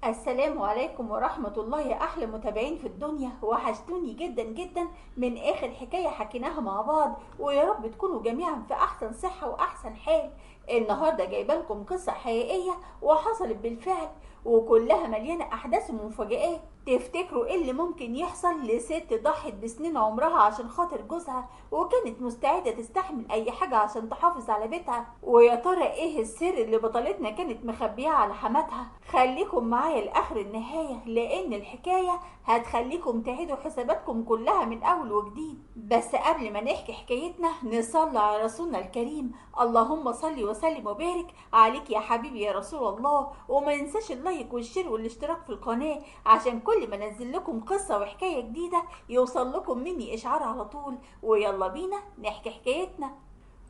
السلام عليكم ورحمة الله يا أحلى متابعين في الدنيا. وحشتوني جدا جدا من آخر حكاية حكيناها مع بعض، ويا رب تكونوا جميعا في أحسن صحة وأحسن حال. النهاردة جايبالكم قصة حقيقية وحصلت بالفعل، وكلها مليانة أحداث ومفاجآت. تفتكروا إيه اللي ممكن يحصل لست ضحت بسنين عمرها عشان خاطر جوزها، وكانت مستعدة تستحمل أي حاجة عشان تحافظ على بيتها؟ ويا ترى إيه السر اللي بطلتنا كانت مخبياه على حماتها؟ خليكم معايا لآخر النهاية، لأن الحكاية هتخليكم تعيدوا حساباتكم كلها من أول وجديد. بس قبل ما نحكي حكايتنا نصلي على رسولنا الكريم. اللهم صل وسلم وبارك عليك يا حبيبي يا رسول الله. وما ننساش اللايك والشير والاشتراك في القناة، عشان كل ما انزل لكم قصة وحكاية جديدة يوصل لكم مني اشعار على طول. ويلا بينا نحكي حكايتنا.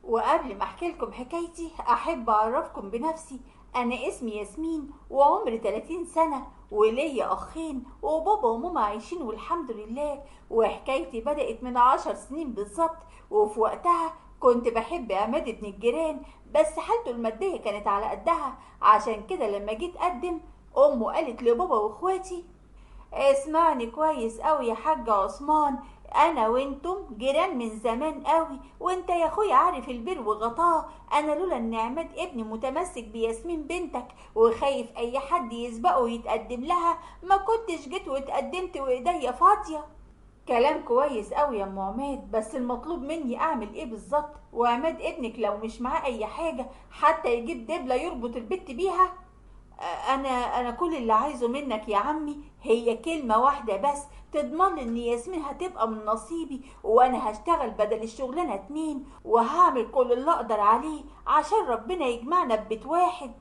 وقبل ما احكي لكم حكايتي احب اعرفكم بنفسي. انا اسمي ياسمين وعمري 30 سنة، وليا اخين وبابا وماما عايشين والحمد لله. وحكايتي بدأت من 10 سنين بالظبط، وفي وقتها كنت بحب عماد ابن الجيران، بس حالته المادية كانت على قدها. عشان كده لما جيت اقدم، امه قالت لبابا واخواتي: اسمعني كويس قوي يا حاج عثمان، انا وانتم جيران من زمان قوي، وانت يا اخويا عارف البر وغطاه. انا لولا ان عماد ابني متمسك بياسمين بنتك وخايف اي حد يسبقه ويتقدم لها، ما كنتش جيت واتقدمت وايديا فاضيه. كلام كويس قوي يا ام عماد، بس المطلوب مني اعمل ايه بالظبط؟ وعماد ابنك لو مش معاه اي حاجه حتى يجيب دبله يربط البت بيها؟ انا كل اللي عايزه منك يا عمي هي كلمة واحدة بس، تضمن لي ان ياسمين هتبقى من نصيبي، وانا هشتغل بدل الشغلانة 2، وهعمل كل اللي اقدر عليه عشان ربنا يجمعنا ببيت واحد.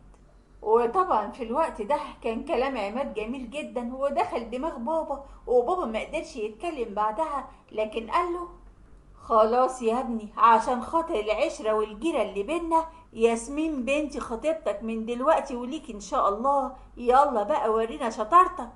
وطبعا في الوقت ده كان كلام عماد جميل جدا ودخل دماغ بابا، وبابا ما قدرش يتكلم بعدها، لكن قال له: خلاص يا ابني، عشان خاطر العشرة والجيرة اللي بينا، ياسمين بنتي خطيبتك من دلوقتي وليك ان شاء الله. يلا بقى ورينا شطارتك.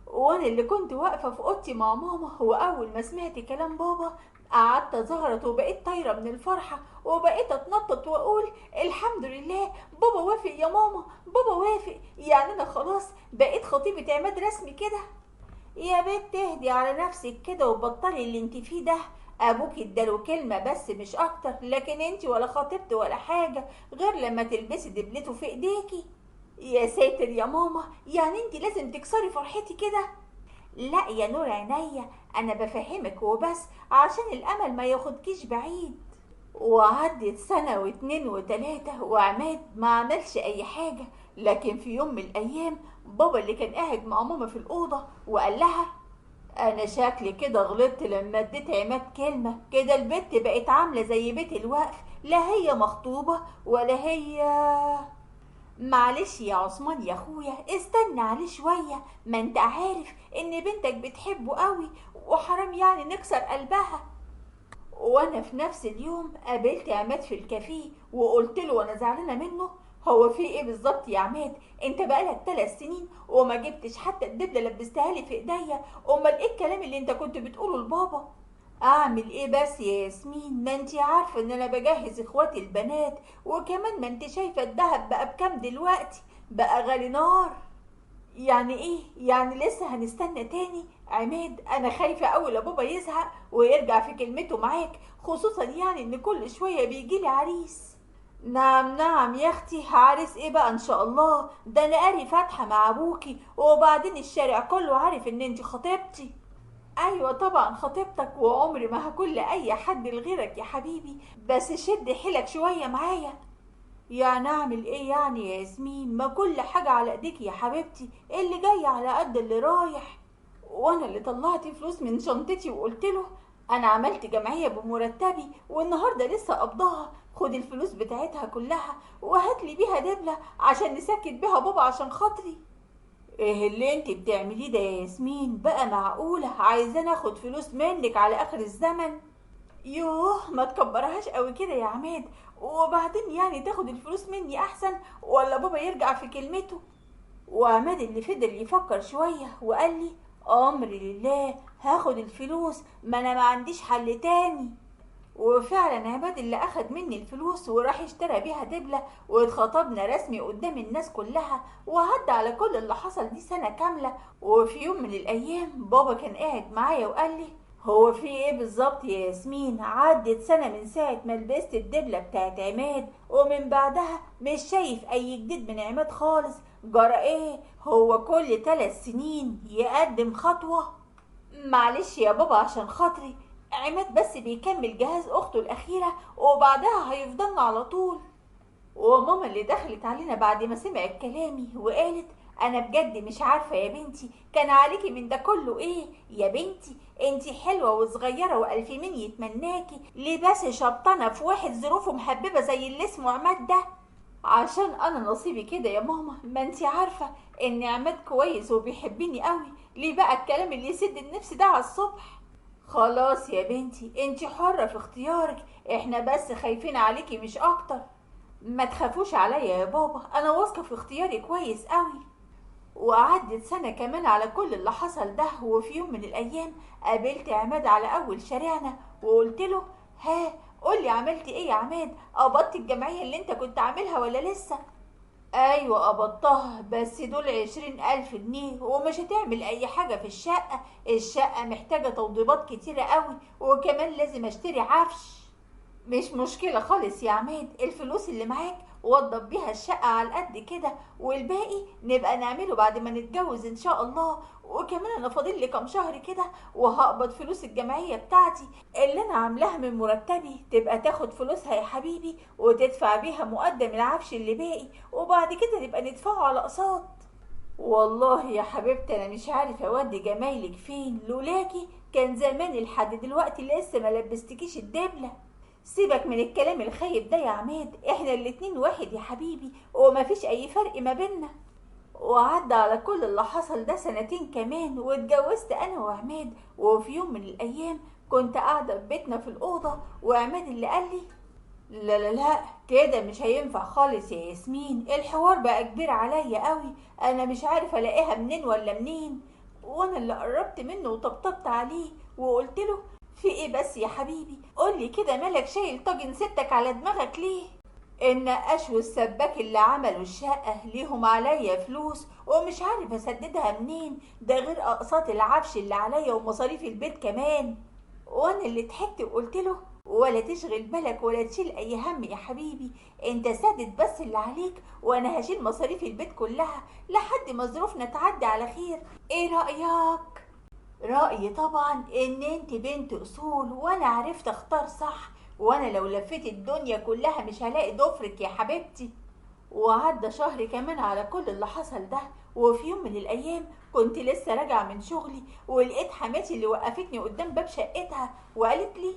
وانا اللي كنت واقفة في اوضتي مع ماما، واول ما سمعت كلام بابا قعدت ازغرط وبقيت طايرة من الفرحة، وبقيت اتنطط واقول: الحمد لله، بابا وافق يا ماما، بابا وافق، يعني انا خلاص بقيت خطيبة عماد رسمي كده. يا بنت تهدي على نفسك كده وبطلي اللي انت فيه ده. ابوك اداله كلمة بس مش اكتر، لكن انت ولا خطبت ولا حاجة غير لما تلبسي دبلته في ايديكي. يا ساتر يا ماما، يعني انت لازم تكسري فرحتي كده؟ لا يا نور عينيا، انا بفهمك وبس عشان الامل ما ياخدكيش بعيد. وعدت سنة واتنين وتلاتة وعماد ما عملش اي حاجة، لكن في يوم من الايام بابا اللي كان قاعد مع ماما في الاوضة وقال لها: انا شكلي كده غلطت لما اديت عماد كلمة كده، البت بقت عاملة زي بيت الوقف، لا هي مخطوبة ولا هي. معلش يا عثمان يا اخويا، استنى عليه شوية، ما انت عارف ان بنتك بتحبه قوي، وحرام يعني نكسر قلبها. وانا في نفس اليوم قابلت عماد في الكافيه وقلت له وانا زعلانه منه: هو في ايه بالظبط يا عماد؟ انت بقالك 3 سنين وما جبتش حتى الدبله لبستها لي في ايديا، امال ايه الكلام اللي انت كنت بتقوله لبابا؟ اعمل ايه بس يا ياسمين؟ ما انت عارفه ان انا بجهز اخواتي البنات، وكمان ما انت شايفه الدهب بقى بكام دلوقتي، بقى غالي نار. يعني ايه؟ يعني لسه هنستنى تاني؟ عماد انا خايفة اوي لا بابا يزهق ويرجع في كلمته معاك، خصوصا يعني ان كل شوية بيجيلي عريس. نعم نعم يا اختي، عريس ايه بقى ان شاء الله؟ ده انا قاري فاتحة مع ابوكي، وبعدين الشارع كله عارف ان انت خطيبتي. ايوه طبعا خطيبتك، وعمري ما هكون لاي حد لغيرك يا حبيبي، بس شد حيلك شوية معايا. يعني اعمل ايه يعني يا ياسمين؟ ما كل حاجة على ايديك يا حبيبتي، اللي جاي على قد اللي رايح. وانا اللي طلعت فلوس من شنطتي وقلت له: انا عملت جمعية بمرتبي والنهاردة لسه قبضها، خد الفلوس بتاعتها كلها وهات لي بيها دبلة عشان نسكت بيها بابا عشان خاطري. ايه اللي انت بتعمليه ده يا ياسمين؟ بقى معقولة عايزاني اخد فلوس منك على اخر الزمن؟ يوه ما تكبرهاش قوي كده يا عماد، وبعدين يعني تاخد الفلوس مني احسن ولا بابا يرجع في كلمته؟ وعماد اللي فضل يفكر شوية وقال لي: امر لله، هاخد الفلوس، ما انا ما عنديش حل تاني. وفعلا عماد اللي اخد مني الفلوس وراح اشترى بيها دبلة، واتخطبنا رسمي قدام الناس كلها، وعدى على كل اللي حصل دي سنة كاملة. وفي يوم من الايام بابا كان قاعد معايا وقال لي: هو في ايه بالظبط يا ياسمين؟ عدت سنة من ساعة ما لبست الدبلة بتاعت عماد، ومن بعدها مش شايف اي جديد من عماد خالص. جرى ايه؟ هو كل 3 سنين يقدم خطوة؟ معلش يا بابا عشان خاطري، عماد بس بيكمل جهاز اخته الاخيرة وبعدها هيفضلنا على طول. وماما اللي دخلت علينا بعد ما سمعت كلامي وقالت: انا بجد مش عارفة يا بنتي كان عليكي من ده كله ايه؟ يا بنتي انتي حلوة وصغيرة والف مين يتمناكي، ليه بس شبطانة في واحد ظروفه محببة زي اللي اسمه عماد ده؟ عشان انا نصيبي كده يا ماما، ما انتي عارفة ان عماد كويس وبيحبني قوي، ليه بقى الكلام اللي يسد النفس ده على الصبح؟ خلاص يا بنتي انتي حرة في اختيارك، احنا بس خايفين عليكي مش اكتر. ما تخافوش عليا يا بابا، انا واثقة في اختياري كويس قوي. وعدت سنة كمان على كل اللي حصل ده، وفي يوم من الأيام قابلت عماد على أول شارعنا وقلت له: ها، قولي عملت ايه يا عماد؟ قبضت الجمعية اللي انت كنت عاملها ولا لسه؟ ايوه قبضتها، بس دول 20,000 جنيه ومش هتعمل اي حاجة في الشقة. الشقة محتاجة توضيبات كتيرة قوي، وكمان لازم اشتري عفش. مش مشكلة خالص يا عماد، الفلوس اللي معاك وضب بيها الشقة على قد كده، والباقي نبقى نعمله بعد ما نتجوز ان شاء الله. وكمان انا فاضل لي كام شهر كده وهقبض فلوس الجمعية بتاعتي اللي انا عاملاها من مرتبي، تبقى تاخد فلوسها يا حبيبي وتدفع بيها مقدم العفش اللي باقي، وبعد كده نبقى ندفعه على اقساط. والله يا حبيبتي انا مش عارف اودي جمايلك فين، لولاكي كان زمان لحد دلوقتي لسه ما لبستكيش الدبلة. سيبك من الكلام الخايب ده يا عماد، احنا الاتنين واحد يا حبيبي ومفيش اي فرق ما بينا. وعدى على كل اللي حصل ده سنتين كمان واتجوزت انا وعماد. وفي يوم من الايام كنت قاعدة في بيتنا في الأوضة، وعماد اللي قال لي: لا لا لا، كده مش هينفع خالص يا ياسمين، الحوار بقى كبير عليا قوي، انا مش عارف الاقيها منين ولا منين. وانا اللي قربت منه وطبطبت عليه وقلت له: في ايه بس يا حبيبي؟ قولي كده، مالك شايل طاجن ستك على دماغك ليه؟ النقاش والسباك اللي عملوا الشقة ليهم عليا فلوس ومش عارف اسددها منين، ده غير اقساط العفش اللي عليا ومصاريف البيت كمان. وانا اللي ضحكت وقلت له: ولا تشغل بالك ولا تشيل اي هم يا حبيبي، انت سدد بس اللي عليك وانا هشيل مصاريف البيت كلها لحد ما ظروفنا تعدي على خير. ايه رأيك؟ رأيي طبعا ان انت بنت اصول وانا عرفت اختار صح، وانا لو لفيت الدنيا كلها مش هلاقي ضفرك يا حبيبتي. وعدى شهر كمان على كل اللي حصل ده، وفي يوم من الايام كنت لسه راجعه من شغلي ولقيت حماتي اللي وقفتني قدام باب شقتها وقالت لي: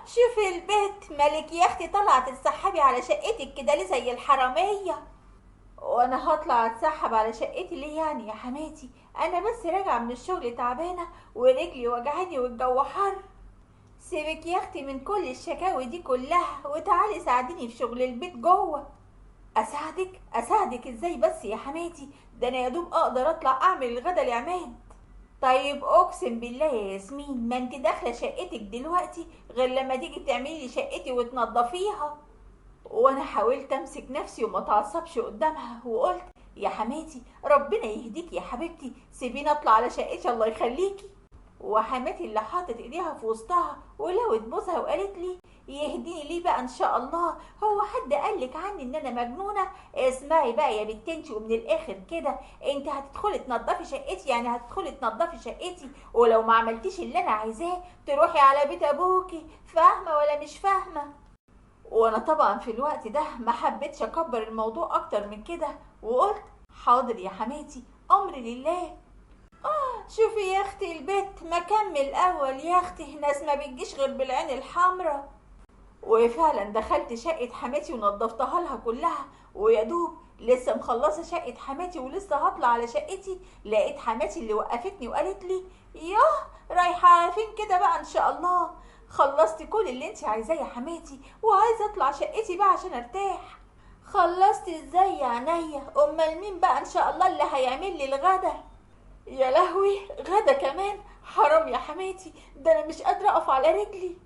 شوفي البيت مالك يا اختي طالعه تتسحبي على شقتك كده ليه زي الحراميه؟ وانا هطلع اتسحب على شقتي ليه يعني يا حماتي؟ انا بس راجعه من الشغل تعبانه ورجلي وجعاني والجو حر. سيبك يا اختي من كل الشكاوي دي كلها وتعالي ساعديني في شغل البيت جوه. اساعدك ازاي بس يا حماتي؟ ده انا يا دوب اقدر اطلع اعمل الغدا لعماد. طيب اقسم بالله يا ياسمين ما انت داخله شقتك دلوقتي غير لما تيجي تعملي لي شقتي وتنضفيها. وانا حاولت امسك نفسي وما اتعصبش قدامها وقلت: يا حماتي ربنا يهديك يا حبيبتي، سيبيني اطلع على شقتي الله يخليكي. وحماتي اللي حاطت ايديها في وسطها ولوت بوسها وقالت لي: يهديني ليه بقى ان شاء الله؟ هو حد قالك عني ان انا مجنونه؟ اسمعي بقى يا بنت انتي، ومن الاخر كده انت هتدخلي تنضفي شقتي، يعني هتدخلي تنضفي شقتي ولو ما عملتيش اللي انا عايزاه تروحي على بيت ابوكي، فاهمه ولا مش فاهمه؟ وانا طبعا في الوقت ده ما حبيتش اكبر الموضوع اكتر من كده وقلت: حاضر يا حماتي، امري لله. شوفي يا اختي البيت مكمل اول يا اختي، ناس ما بتجيش غير بالعين الحمراء. وفعلا دخلت شقة حماتي ونضفتها لها كلها، ويا دوب لسه مخلصة شقة حماتي ولسه هطلع على شقتي لقيت حماتي اللي وقفتني وقالت لي: ياه، رايحة فين كده بقى ان شاء الله؟ خلصت كل اللي انت عايزاه يا حماتي وعايزة اطلع شقتي بقى عشان ارتاح. خلصت ازاي يا عينيا؟ امال مين بقى ان شاء الله اللي هيعمل لي الغدا؟ يا لهوي، غدا كمان؟ حرام يا حماتي، ده انا مش قادرة اقف على رجلي.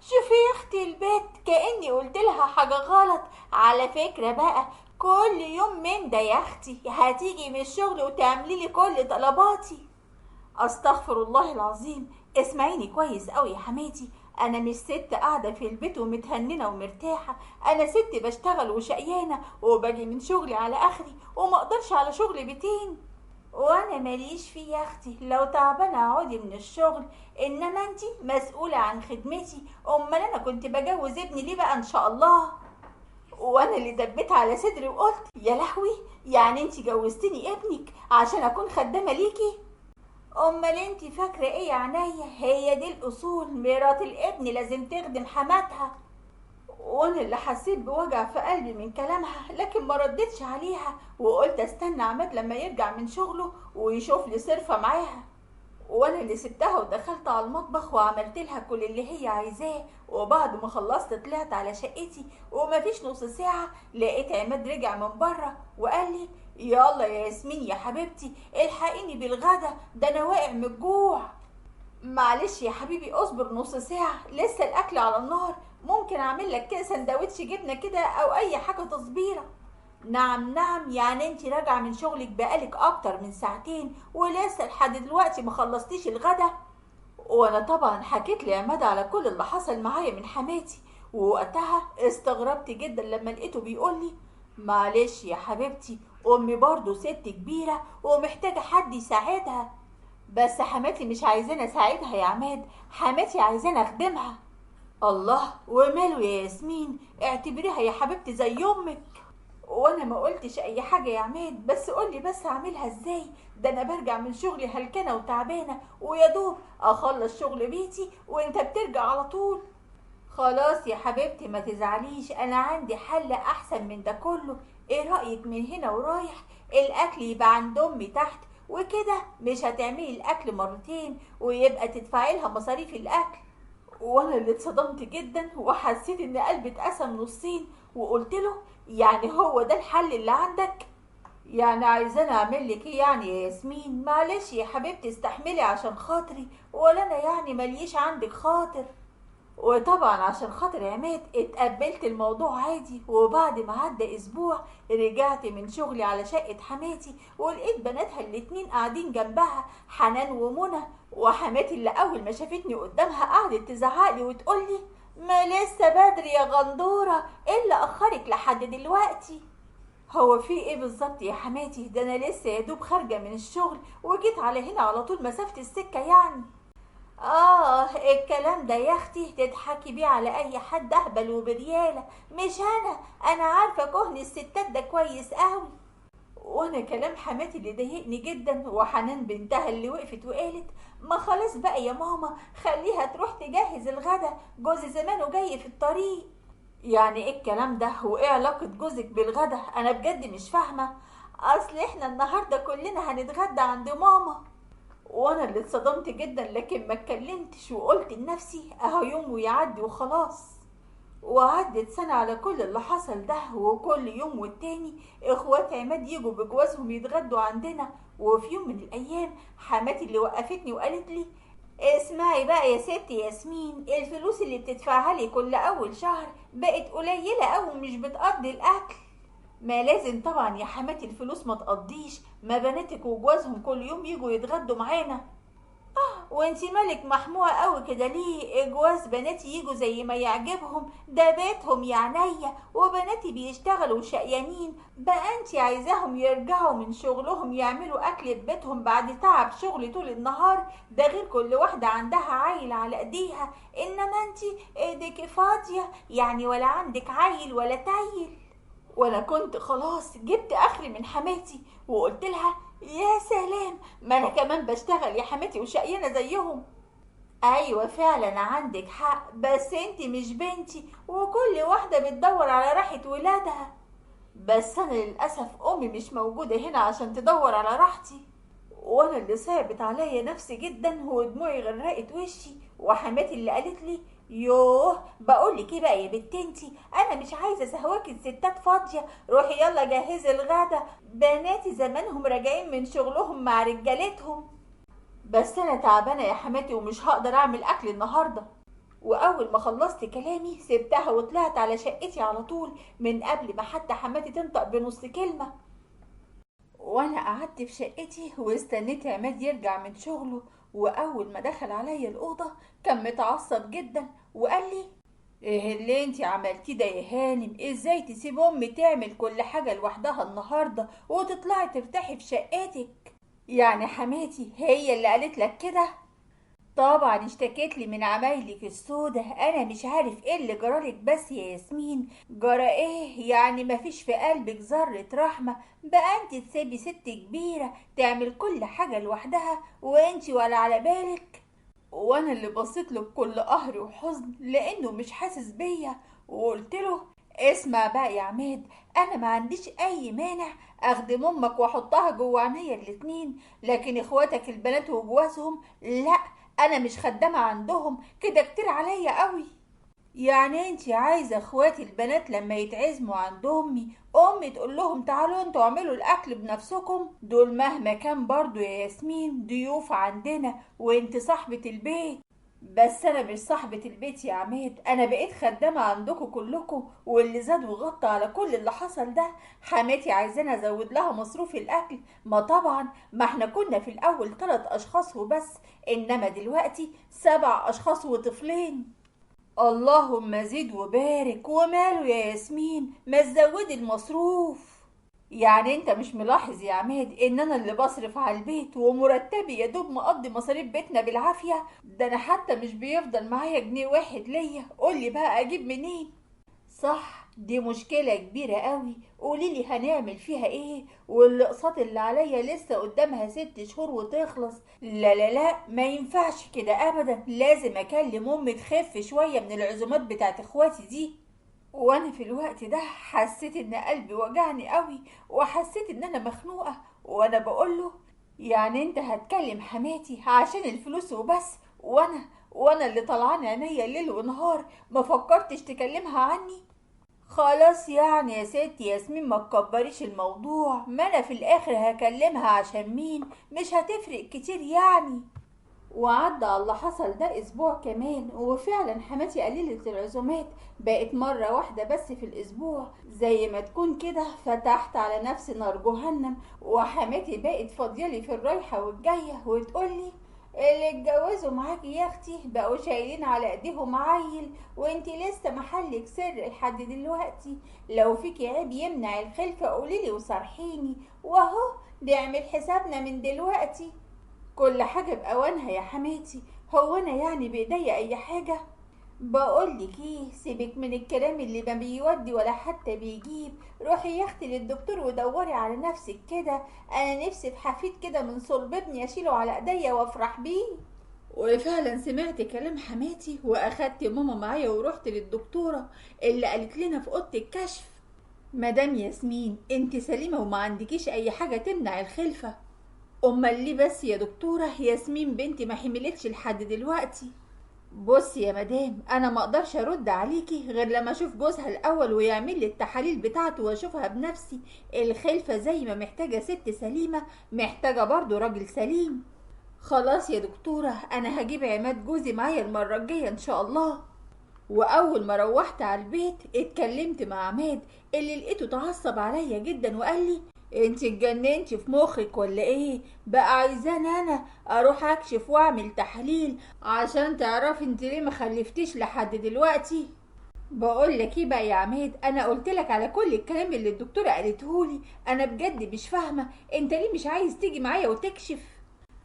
شوفي يا اختي البيت، كأني قلت لها حاجة غلط. على فكرة بقى، كل يوم من ده يا اختي هتيجي من الشغل وتعملي لي كل طلباتي. استغفر الله العظيم. اسمعيني كويس قوي يا حماتي، انا مش ست قاعده في البيت ومتهننه ومرتاحه. انا ست بشتغل وشقيانه وباجي من شغلي على اخري وما اقدرش على شغل بيتين. وانا ماليش فيه يا اختي، لو تعبانه اقعدي من الشغل، انما انتي مسؤوله عن خدمتي. امال انا كنت بجوز ابني ليه بقى ان شاء الله؟ وانا اللي دبيت على صدري وقلت يا لهوي، يعني انتي جوزتني ابنك عشان اكون خدامه ليكي؟ امال انتي فاكره ايه يا عينيا؟ هي دي الاصول، مرات الابن لازم تخدم حماتها. وانا اللي حسيت بوجع في قلبي من كلامها، لكن ما ردتش عليها وقلت استنى عماد لما يرجع من شغله ويشوف لي صرفه معاها. وانا اللي سبتها ودخلت على المطبخ وعملت لها كل اللي هي عايزاه، وبعد ما خلصت طلعت على شقتي، ومفيش نص ساعة لقيت عماد رجع من بره وقال لي يلا يا ياسمين يا حبيبتي الحقيني بالغدا، ده انا واقع من الجوع. معلش يا حبيبي اصبر نص ساعة، لسه الاكل على النار، ممكن اعمل لك كده سندوتش جبنة كده او اي حاجة تصبيرة. نعم نعم، يعني انت راجعة من شغلك بقالك اكتر من ساعتين ولسه لحد دلوقتي ما خلصتيش الغدا؟ وانا طبعا حكيت لعماد على كل اللي حصل معايا من حماتي، ووقتها استغربت جدا لما لقيته بيقول لي معلش يا حبيبتي، امي برضو ست كبيرة ومحتاجة حد يساعدها. بس حماتي مش عايزاني اساعدها يا عماد، حماتي عايزاني اخدمها. الله، وماله يا ياسمين، اعتبريها يا حبيبتي زي امك. وانا ما قلتش اي حاجه يا عماد، بس قولي بس اعملها ازاي؟ ده انا برجع من شغلي هلكانه وتعبانه ويا دوب اخلص شغل بيتي وانت بترجع على طول. خلاص يا حبيبتي ما تزعليش، انا عندي حل احسن من ده كله. ايه رايك من هنا ورايح الاكل يبقى عند امي تحت، وكده مش هتعملي الاكل مرتين ويبقى تدفعي لها مصاريف الاكل. وانا اللي اتصدمت جدا وحسيت ان قلبي اتقسم نصين، وقلت له يعني هو ده الحل اللي عندك؟ يعني عايزاني اعمل لك ايه يعني يا ياسمين؟ معلش يا حبيبتي استحملي عشان خاطري، ولا انا يعني مليش عندك خاطر. وطبعا عشان خاطر عماد اتقبلت الموضوع عادي، وبعد ما عدى اسبوع رجعت من شغلي على شقة حماتي ولقيت بناتها الاتنين قاعدين جنبها، حنان ومنى. وحماتي اللي اول ما شافتني قدامها قعدت تزعقلي وتقولي ما لسه بدري يا غندورة، ايه اللي اخرك لحد دلوقتي؟ هو في ايه بالظبط يا حماتي؟ ده انا لسه يا دوب خارجة من الشغل وجيت على هنا على طول مسافة السكة يعني. الكلام ده يا اختي تضحكي بيه على اي حد اهبل وبريالة، مش انا عارفة كهن الستات ده كويس قوي. وانا كلام حماتي اللي ضايقني جدا، وحنان بنتها اللي وقفت وقالت ما خلاص بقى يا ماما، خليها تروح تجهز الغدا، جوزي زمانه جاي في الطريق. يعني ايه الكلام ده؟ وايه علاقة جوزك بالغدا؟ انا بجد مش فاهمة. اصل احنا النهاردة كلنا هنتغدى عند ماما. وانا اللي اتصدمت جدا لكن ما اتكلمتش، وقلت لنفسي اهو يوم ويعدي وخلاص. وعدت سنة على كل اللي حصل ده، وكل يوم والتاني اخوات عماد يجوا بجوازهم يتغدوا عندنا. وفي يوم من الايام حماتي اللي وقفتني وقالت لي اسمعي بقى يا ست ياسمين، الفلوس اللي بتدفعها لي كل اول شهر بقت قليلة اوي مش بتقضي الاكل. ما لازم طبعا يا حماتي الفلوس ما تقضيش، ما بناتك وجوازهم كل يوم يجوا يتغدوا معانا. وانتي مالك محموقة قوي كده ليه؟ جواز بناتي يجوا زي ما يعجبهم، ده بيتهم يا عينيا، وبناتي بيشتغلوا شقيانين، بقى انتي عايزاهم يرجعوا من شغلهم يعملوا اكل في بيتهم بعد تعب شغل طول النهار؟ ده غير كل واحدة عندها عيل على ايديها، انما انتي ايديك فاضية يعني، ولا عندك عيل ولا تايل. وانا كنت خلاص جبت اخري من حماتي وقلت لها يا سلام، ما انا كمان بشتغل يا حماتي وشقيانه زيهم. ايوه فعلا عندك حق، بس انتي مش بنتي وكل واحده بتدور على راحه ولادها. بس انا للاسف امي مش موجوده هنا عشان تدور على راحتي. وانا اللي صعبت عليا نفسي جدا ودموعي غرقت وشي، وحماتي اللي قالت لي يوه بقولك ايه بقى يا بنت انتي، انا مش عايزه سهواكي الستات فاضيه، روحي يلا جهزي الغدا، بناتي زمانهم راجعين من شغلهم مع رجالتهم. بس انا تعبانه يا حماتي ومش هقدر اعمل اكل النهارده. واول ما خلصت كلامي سبتها وطلعت على شقتي على طول من قبل ما حتى حماتي تنطق بنص كلمة. وانا قعدت في شقتي واستنيت عماد يرجع من شغله، واول ما دخل عليا الاوضه كان متعصب جدا وقال لي: ايه اللي انتي عملتيه ده يا هانم؟ ازاي تسيب امي تعمل كل حاجه لوحدها النهارده وتطلعي ترتاحي في شقتك؟ يعني حماتي هي اللي قالت لك كده؟ طبعا اشتكيت لي من عمايلك السودة. انا مش عارف ايه اللي جرالك بس يا ياسمين. جرى ايه يعني؟ مفيش في قلبك ذرة رحمة؟ بقى انت تسيبي ست كبيرة تعمل كل حاجة لوحدها وانت ولا على بالك؟ وانا اللي بصيت له بكل قهر وحزن لانه مش حاسس بيا، وقلت له: اسمع بقى يا عماد، انا ما عنديش اي مانع اخدم امك واحطها جوه عينيا الاتنين، لكن اخواتك البنات وجوازهم لا، انا مش خدامة عندهم، كده كتير عليا قوي. يعني انتي عايزة اخواتي البنات لما يتعزموا عند امي تقول لهم تعالوا انتوا اعملوا الاكل بنفسكم؟ دول مهما كان برضو يا ياسمين ضيوف عندنا وانت صاحبة البيت. بس انا مش صاحبة البيت يا عماد، انا بقيت خدامة عندكم كلكم، واللي زاد وغطى على كل اللي حصل ده حماتي عايزاني ازود لها مصروف الاكل. ما طبعا، ما احنا كنا في الاول 3 اشخاص وبس، انما دلوقتي 7 اشخاص وطفلين. اللهم زد وبارك. وماله يا ياسمين، ما تزودي المصروف. يعني انت مش ملاحظ يا عماد ان انا اللي بصرف على البيت ومرتبي يا دوب مقضي مصاريف بيتنا بالعافية؟ ده انا حتى مش بيفضل معايا جنيه واحد ليا، قولي بقى اجيب منين؟ صح، دي مشكلة كبيرة قوي. قوليلي هنعمل فيها ايه؟ والاقساط اللي عليا لسه قدامها 6 شهور وتخلص. لا لا لا، ما ينفعش كده ابدا، لازم اكلم امي تخف شوية من العزومات بتاعت اخواتي دي. وانا في الوقت ده حسيت ان قلبي وجعني قوي، وحسيت ان انا مخنوقة. وانا بقوله: يعني انت هتكلم حماتي عشان الفلوس وبس؟ وانا اللي طلعان عينيا ليل ونهار، ما فكرتش تكلمها عني؟ خلاص يعني يا ستي ياسمين، ما تكبريش الموضوع، ما انا في الاخر هكلمها عشان مين؟ مش هتفرق كتير يعني. وعدى على اللي حصل ده اسبوع كمان، وفعلا حماتي قللت العزومات، بقت مرة واحدة بس في الاسبوع. زي ما تكون كده فتحت على نفسي نار جهنم، وحماتي بقت فاضيالي في الرايحة والجاية وتقولي: اللي اتجوزوا معاكي يا اختي بقوا شايلين على ايديهم عيل، وانتي لسه محلك سر لحد دلوقتي. لو فيكي عيب يمنع الخلفة قوليلي وصرحيني، واهو نعمل حسابنا من دلوقتي. كل حاجة بأوانها يا حماتي، هو أنا يعني بإيديا أي حاجة؟ بقولك ايه، سيبك من الكلام اللي ما بيودي ولا حتى بيجيب. روحي يا اختي للدكتور ودوري على نفسك كده. انا نفسي في حفيد كده من صلب ابني اشيله على ايديا وافرح بيه. وفعلا سمعت كلام حماتي واخدت ماما معايا ورحت للدكتورة اللي قالت لنا في اوضه الكشف: مدام ياسمين انت سليمة وما عندكيش اي حاجة تمنع الخلفة. امال ليه بس يا دكتورة؟ ياسمين بنتي ما حملتش لحد دلوقتي. بصي يا مدام، انا ما اقدرش ارد عليكي غير لما اشوف جوزها الاول ويعمل لي التحاليل بتاعته واشوفها بنفسي. الخلفة زي ما محتاجة ست سليمة محتاجة برضو راجل سليم. خلاص يا دكتورة، انا هجيب عماد جوزي معايا المرة الجاية ان شاء الله. واول ما روحت على البيت اتكلمت مع عماد اللي لقيته اتعصب عليا جدا وقال لي: انت اتجننتي في مخك ولا ايه؟ بقى عايزاني انا اروح اكشف واعمل تحاليل عشان تعرفي انت ليه ما خلفتيش لحد دلوقتي؟ بقول لك ايه بقى يا عماد، انا قلت لك على كل الكلام اللي الدكتوره قالته لي. انا بجد مش فاهمه انت ليه مش عايز تيجي معايا وتكشف؟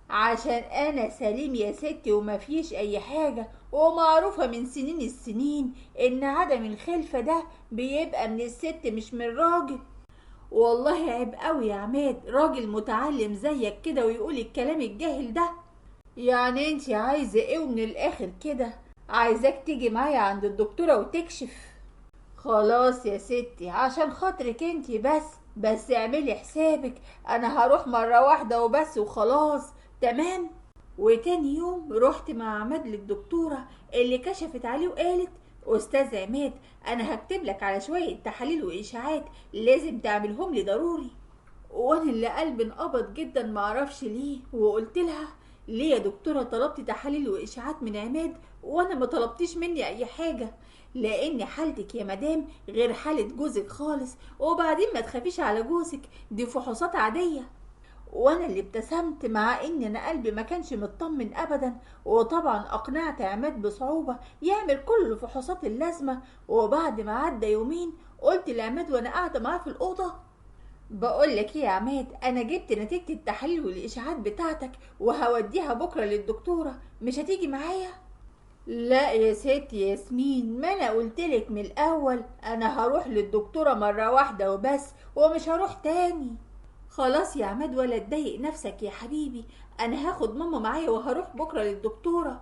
عشان انا سليم يا ستي وما فيش اي حاجة، ومعروفة من سنين السنين ان عدم الخلفة ده بيبقى من الست مش من الراجل. والله عيب قوي يا عماد راجل متعلم زيك كده ويقول الكلام الجاهل ده. يعني انتي عايزة ايه من الاخر كده؟ عايزاك تيجي معايا عند الدكتورة وتكشف. خلاص يا ستي عشان خاطرك انتي بس اعملي حسابك، انا هروح مرة واحدة وبس وخلاص. تمام. وتاني يوم رحت مع عماد للدكتورة اللي كشفت عليه وقالت: استاذ عماد، انا هكتب لك على شوية تحاليل واشاعات لازم تعملهم لي ضروري. وانا اللي قلبي انقبض جدا معرفش ليه، وقلت لها: ليه يا دكتورة طلبتي تحاليل وإشاعات من عماد وأنا ما طلبتيش مني أي حاجة؟ لأن حالتك يا مدام غير حالة جوزك خالص، وبعدين ما تخافيش على جوزك، دي فحوصات عادية. وانا اللي ابتسمت مع ان انا قلبي ما كانش مطمن ابدا، وطبعا اقنعت عماد بصعوبة يعمل كل الفحوصات اللازمة. وبعد ما عدى يومين قلت لعماد وانا قاعدة معاه في الأوضة: بقول لك ايه يا عماد، انا جبت نتيجة التحاليل والاشاعات بتاعتك وهوديها بكرة للدكتورة، مش هتيجي معايا؟ لا يا ستي ياسمين، ما انا قلتلك من الاول انا هروح للدكتورة مرة واحدة وبس ومش هروح تاني. خلاص يا عماد ولا تضايق نفسك يا حبيبي، انا هاخد ماما معايا وهروح بكرة للدكتورة.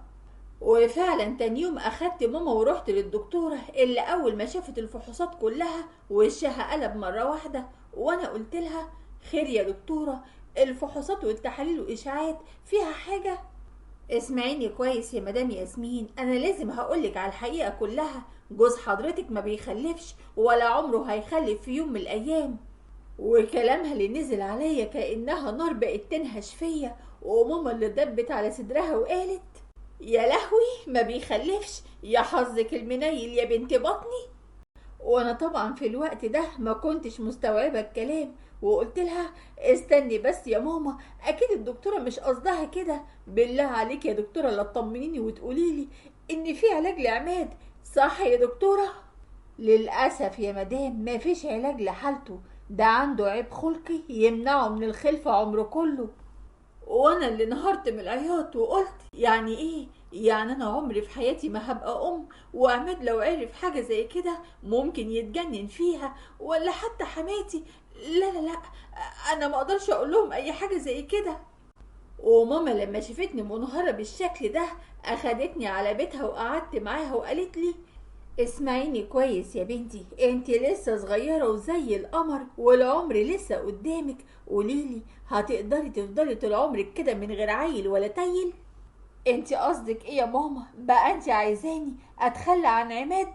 وفعلا تاني يوم اخدت ماما ورحت للدكتورة، اللي اول ما شافت الفحوصات كلها وشها قلب مرة واحدة. وانا قلت لها: خير يا دكتورة، الفحوصات والتحاليل والاشاعات فيها حاجة؟ اسمعيني كويس يا مدام ياسمين، انا لازم هقولك على الحقيقة كلها. جوز حضرتك ما بيخلفش ولا عمره هيخلف في يوم من الايام. وكلامها اللي نزل عليا كأنها نار بقت تنهش فيا، وماما اللي دبت على صدرها وقالت: يا لهوي، ما بيخلفش؟ يا حظك المنيل يا بنت بطني. وانا طبعا في الوقت ده ما كنتش مستوعبة الكلام، وقلت لها: استني بس يا ماما، اكيد الدكتورة مش قصدها كده، بالله عليك يا دكتورة لا تطمنيني وتقوليلي ان في علاج لعماد، صح يا دكتورة؟ للأسف يا مدام ما فيش علاج لحالته، ده عنده عيب خلقي يمنعه من الخلفة عمره كله. وانا اللي نهرت من العياط وقلت: يعني ايه؟ يعني انا عمري في حياتي ما هبقى ام؟ وعماد لو عرف حاجة زي كده ممكن يتجنن فيها، ولا حتى حماتي. لا لا لا، انا ما اقدرش اقول لهم اي حاجة زي كده. وماما لما شافتني منهارة بالشكل ده اخدتني على بيتها وقعدت معاها وقالت لي: اسمعيني كويس يا بنتي، انت لسه صغيرة وزي القمر والعمر لسه قدامك، قوليلي هتقدري تفضلي طول عمرك كده من غير عيل ولا تيل؟ انت قصدك ايه يا ماما؟ بقى انت عايزاني اتخلى عن عماد؟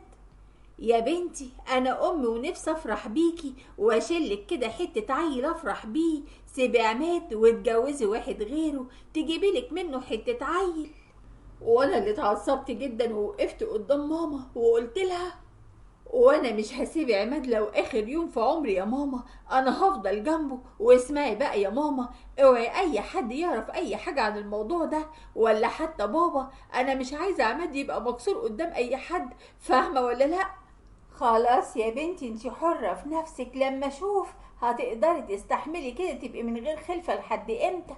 يا بنتي انا ام ونفسي افرح بيكي واشيلك كده حتة عيل افرح بيه، سيبي عماد واتجوزي واحد غيره تجيبيلك منه حتة عيل. وانا اللي اتعصبت جدا ووقفت قدام ماما وقلت لها: وانا مش هسيب عماد لو اخر يوم في عمري يا ماما، انا هفضل جنبه. واسمعي بقى يا ماما، اوعي اي حد يعرف اي حاجة عن الموضوع ده، ولا حتى بابا، انا مش عايزة عماد يبقى مكسور قدام اي حد، فاهمة ولا لا؟ خلاص يا بنتي انتي حرة في نفسك، لما اشوف هتقدري تستحملي كده تبقي من غير خلفة لحد امتى.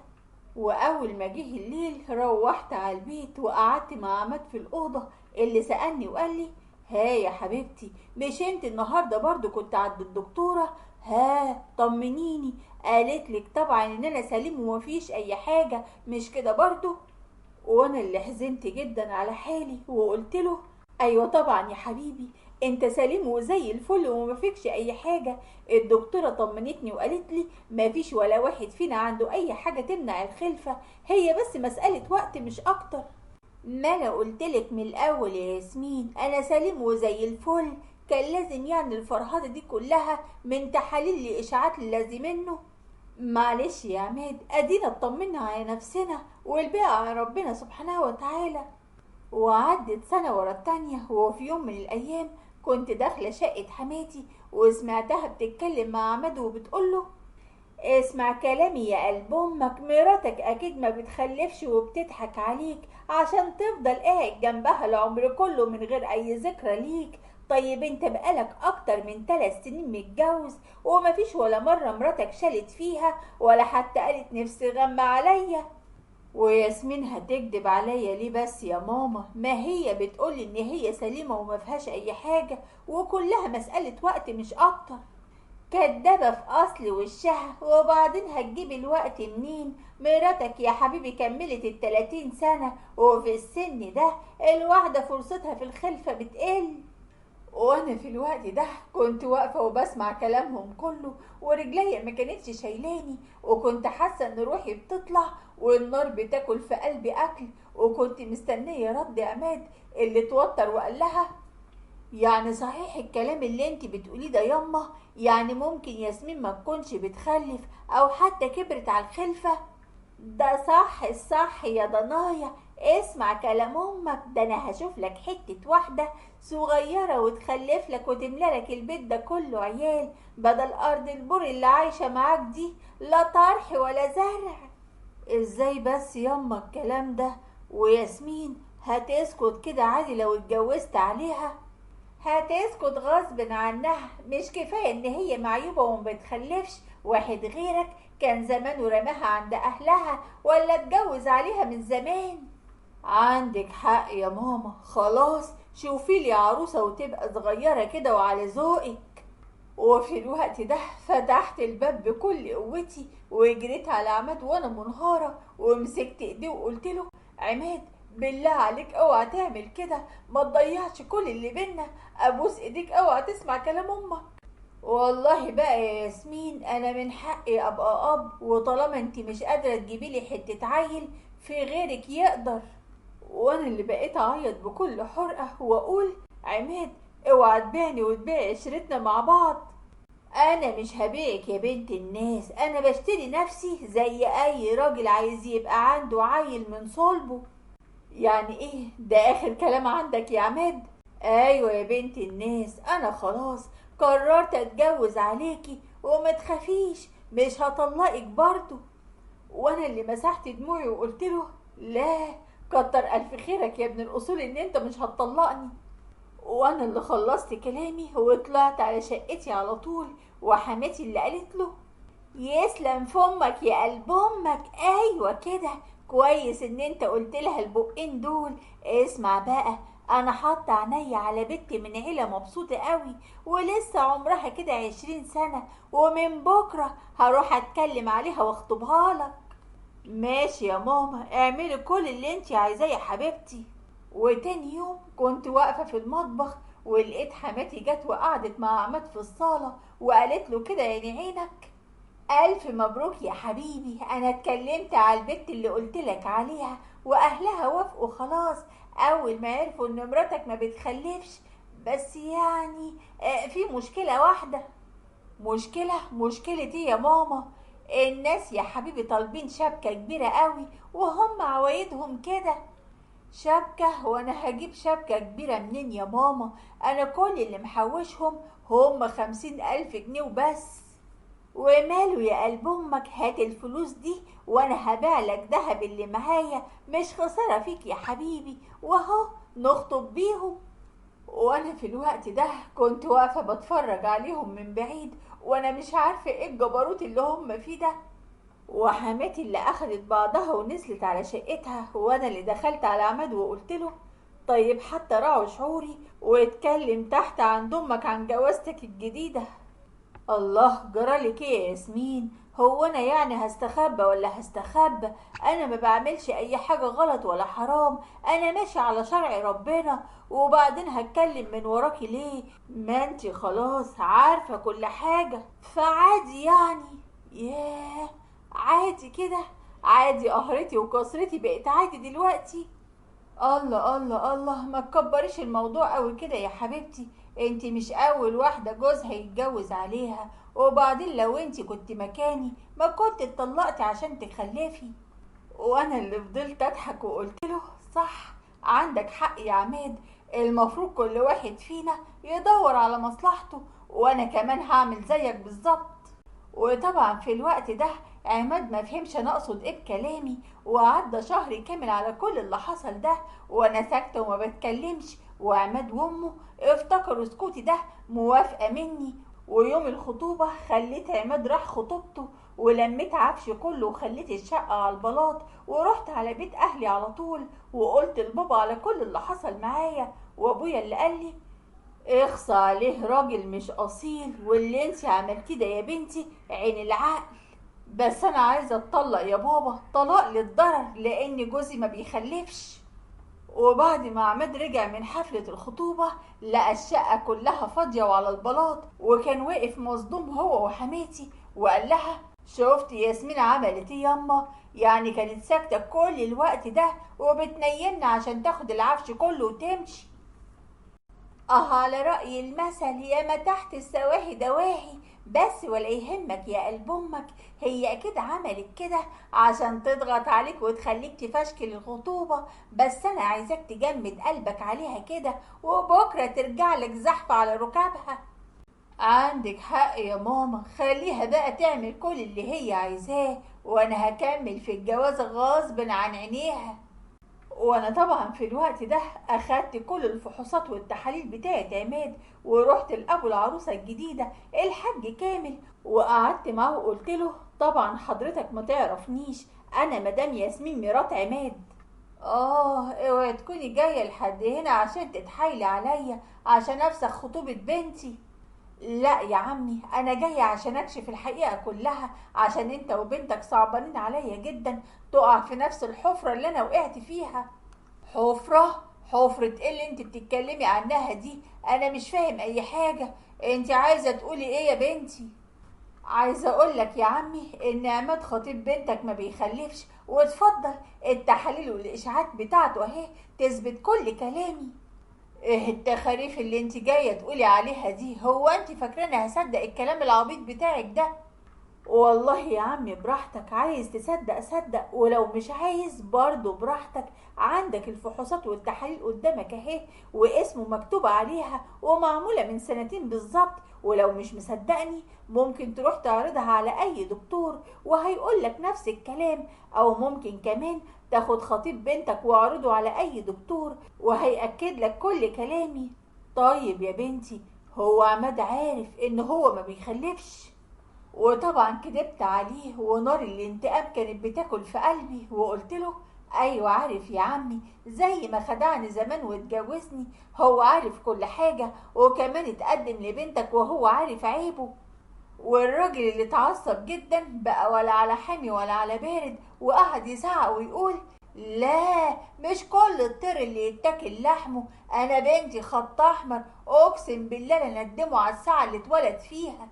واول ما جه الليل روحت على البيت وقعدت مع عماد في الاوضه، اللي سالني وقال لي: ها يا حبيبتي، مش انت النهارده برضو كنت عند الدكتوره؟ ها طمنيني. قالت لك طبعا ان انا سليم ومفيش اي حاجه، مش كده برضو؟ وانا اللي حزنت جدا على حالي وقلت له: ايوه طبعا يا حبيبي، انت سليم وزي الفل ومفيكش اي حاجة. الدكتورة طمنتني وقالت لي مفيش ولا واحد فينا عنده اي حاجة تمنع الخلفة، هي بس مسألة وقت مش اكتر. ما انا قلتلك من الاول يا ياسمين انا سليم وزي الفل، كان لازم يعني الفرهدة دي كلها من تحاليل لاشاعات اللازم منه؟ معلش يا عماد، ادينا اطمنا على نفسنا والباقي على ربنا سبحانه وتعالى. وعدت سنة ورا التانية، وفي يوم من الأيام كنت داخلة شقة حماتي وسمعتها بتتكلم مع عماد وبتقوله: اسمع كلامي يا قلب امك، مراتك اكيد ما بتخلفش وبتضحك عليك عشان تفضل قاعد جنبها العمر كله من غير اي ذكرى ليك. طيب انت بقالك اكتر من 3 سنين متجوز ومفيش ولا مرة مراتك شالت فيها ولا حتى قالت نفسي غم عليا. وياسمين هتكدب عليا ليه بس يا ماما؟ ما هي بتقول ان هي سليمة وما فيهاش اي حاجة وكلها مسألة وقت مش اكتر. كدابة في اصل وشها، وبعدين هتجيب الوقت منين؟ مراتك يا حبيبي كملت ال30 سنة، وفي السن ده الواحدة فرصتها في الخلفة بتقل. وانا في الوقت ده كنت واقفة وبسمع كلامهم كله، ورجليا ما كانتش شايلاني، وكنت حاسة ان روحي بتطلع والنار بتاكل في قلبي اكل، وكنت مستنية رد عماد اللي اتوتر وقال لها: يعني صحيح الكلام اللي انت بتقوليه ده ياما؟ يعني ممكن ياسمين ما تكونش بتخلف او حتى كبرت على الخلفة؟ ده صح الصح يا ضنايا. اسمع كلام امك، ده انا هشوف لك حتة واحدة صغيرة وتخلف لك وتملى لك البيت ده كله عيال، بدل ارض البور اللي عايشة معاك دي، لا طرح ولا زرع. ازاي بس ياما الكلام ده؟ وياسمين هتسكت كده عادي لو اتجوزت عليها؟ هتسكت غصب عنها، مش كفاية ان هي معيوبة وما بتخلفش؟ واحد غيرك كان زمانه رماها عند اهلها ولا اتجوز عليها من زمان. عندك حق يا ماما، خلاص شوفي لي عروسة وتبقى صغيرة كده وعلى ذوقك. وفي الوقت ده فتحت الباب بكل قوتي وجريت على عماد وانا منهارة ومسكت ايديه وقلت له: عماد، بالله عليك اوعى تعمل كده، ما تضيعش كل اللي بينا، ابوس ايديك اوعى تسمع كلام امك. والله بقى يا ياسمين انا من حقي ابقى اب، وطالما انت مش قادرة تجيبيلي حتة عيل في غيرك يقدر. وانا اللي بقيت اعيط بكل حرقة واقول: عماد، اوعى تبيعني وتبيع عشرتنا مع بعض. انا مش هبيعك يا بنت الناس، انا بشتري نفسي زي اي راجل عايز يبقى عنده عيل من صلبه. يعني ايه ده اخر كلام عندك يا عماد؟ ايوه يا بنت الناس، انا خلاص قررت اتجوز عليكي وما تخافيش مش هطلقك برضو. وانا اللي مسحت دموعي وقلت له: لا، كتر الف خيرك يا ابن الاصول ان انت مش هتطلقني. وانا اللي خلصت كلامي وطلعت على شقتي على طول، وحماتي اللي قالت له: يسلم فمك يا قلب امك، ايوه كده، كويس ان انت قلت لها البقين دول. اسمع بقى، انا حاطه عينيا على بنت من عيله مبسوطه قوي ولسه عمرها كده 20 سنه، ومن بكره هروح اتكلم عليها واخطبها لك. ماشي يا ماما، اعملي كل اللي انت عايزاه يا حبيبتي. وتاني يوم كنت واقفة في المطبخ ولقيت حماتي جت وقعدت مع عماد في الصالة وقالت له كده: يعني عينك، ألف مبروك يا حبيبي، أنا اتكلمت على البت اللي قلتلك عليها وأهلها وافقوا خلاص، أول ما عرفوا إن مراتك ما بتخلفش. بس يعني في مشكلة واحدة. مشكلة ايه يا ماما؟ الناس يا حبيبي طالبين شبكة كبيرة قوي وهم عوايدهم كده. شبكة؟ وانا هجيب شبكة كبيرة منين يا ماما؟ انا كل اللي محوشهم هم 50,000 جنيه وبس. وماله يا قلب امك، هات الفلوس دي وانا هبيع لك دهب اللي معايا، مش خسارة فيك يا حبيبي، واهو نخطب بيهم. وانا في الوقت ده كنت واقفة بتفرج عليهم من بعيد وانا مش عارفة ايه الجبروت اللي هم فيه ده. وحماتي اللي اخدت بعضها ونزلت على شقتها، وانا اللي دخلت على عماد وقلت له: طيب حتى راعوا شعوري واتكلم تحت عند امك عن جوازتك الجديدة. الله، جرالك ايه يا ياسمين؟ هو انا يعني هستخبى ولا هستخبى؟ انا ما بعملش اي حاجة غلط ولا حرام، انا ماشي على شرع ربنا، وبعدين هتكلم من وراكي ليه؟ ما انتي خلاص عارفة كل حاجة، فعادي يعني. ياه، عادي كده؟ عادي قهرتي وكسرتي بقت عادي دلوقتي؟ الله الله الله، ما تكبريش الموضوع قوي كده يا حبيبتي، انت مش اول واحدة جوزها يتجوز عليها، وبعدين لو انت كنت مكاني ما كنت اتطلقتي عشان تخلفي. وانا اللي فضلت اضحك وقلت له: صح، عندك حق يا عماد، المفروض كل واحد فينا يدور على مصلحته، وانا كمان هعمل زيك بالظبط. وطبعا في الوقت ده عماد ما فهمش انا اقصد ايه بكلامي، وعدى شهر كامل على كل اللي حصل ده وانا ساكته وما بتكلمش، وعماد وامه افتكروا سكوتي ده موافقه مني. ويوم الخطوبه خليت عماد راح خطوبته، ولميت عفش كله وخليت الشقه على البلاط، ورحت على بيت اهلي على طول وقلت لبابا على كل اللي حصل معايا، وابويا اللي قال لي: اخصى عليه راجل مش اصيل، واللي انت عملتيه ده يا بنتي عين العقل. بس انا عايزه اتطلق يا بابا، طلاق للضرر لان جوزي ما بيخلفش. وبعد ما عماد رجع من حفلة الخطوبة لقى الشقة كلها فاضية وعلى البلاط، وكان واقف مصدوم هو وحماتي، وقال لها: شفت ياسمين عملت ايه ياما؟ يعني كانت ساكتة كل الوقت ده وبتنيمنا عشان تاخد العفش كله وتمشي. على رأي المثل: ياما تحت السواهي دواهي، بس ولا يهمك يا قلب امك، هي اكيد عملت كده عشان تضغط عليك وتخليك تفشكل الخطوبة. بس انا عايزاك تجمد قلبك عليها كده، وبكرة ترجع لك زحف على ركابها. عندك حق يا ماما، خليها بقى تعمل كل اللي هي عايزاه، وانا هكمل في الجواز غصب عن عينيها. وانا طبعا في الوقت ده اخدت كل الفحوصات والتحاليل بتاعت عماد، ورحت لابو العروسه الجديده الحاج كامل، وقعدت معاه وقلت له طبعا حضرتك ما تعرفنيش، انا مدام ياسمين مرات عماد. اوعي تكوني جايه لحد هنا عشان تتحايلي عليا عشان افسخ خطوبه بنتي. لا يا عمي، انا جايه عشان اكشف الحقيقه كلها، عشان انت وبنتك صعبانين عليا جدا تقع في نفس الحفره اللي انا وقعت فيها. حفره؟ حفره ايه اللي انت بتتكلمي عنها دي؟ انا مش فاهم اي حاجه. انت عايزه تقولي ايه يا بنتي؟ عايزه اقولك يا عمي ان عماد خطيب بنتك ما بيخلفش، واتفضل التحاليل والاشاعات بتاعته اهي تثبت كل كلامي. ايه التخاريف اللي انت جايه تقولي عليها دي؟ هو انت فاكراني هصدق الكلام العبيط بتاعك ده؟ والله يا عمي براحتك، عايز تصدق صدق، ولو مش عايز برضه براحتك. عندك الفحوصات والتحاليل قدامك اهي، واسمه مكتوب عليها ومعمولة من سنتين بالظبط. ولو مش مصدقني ممكن تروح تعرضها على اي دكتور وهيقولك نفس الكلام، او ممكن كمان تاخد خطيب بنتك واعرضه على اي دكتور وهيأكد لك كل كلامي. طيب يا بنتي، هو عماد عارف ان هو ما بيخلفش؟ وطبعا كدبت عليه، ونار الانتقام كانت بتاكل في قلبي، وقلت له ايوه عارف يا عمي، زي ما خدعني زمان واتجوزني هو عارف كل حاجة، وكمان اتقدم لبنتك وهو عارف عيبه. والراجل اللي اتعصب جدا بقى ولا على حامي ولا على بارد، وقعد يزعق ويقول لا، مش كل الطير اللي يتاكل لحمه، انا بنتي خط احمر، اقسم بالله لا ندمه على الساعة اللي اتولد فيها.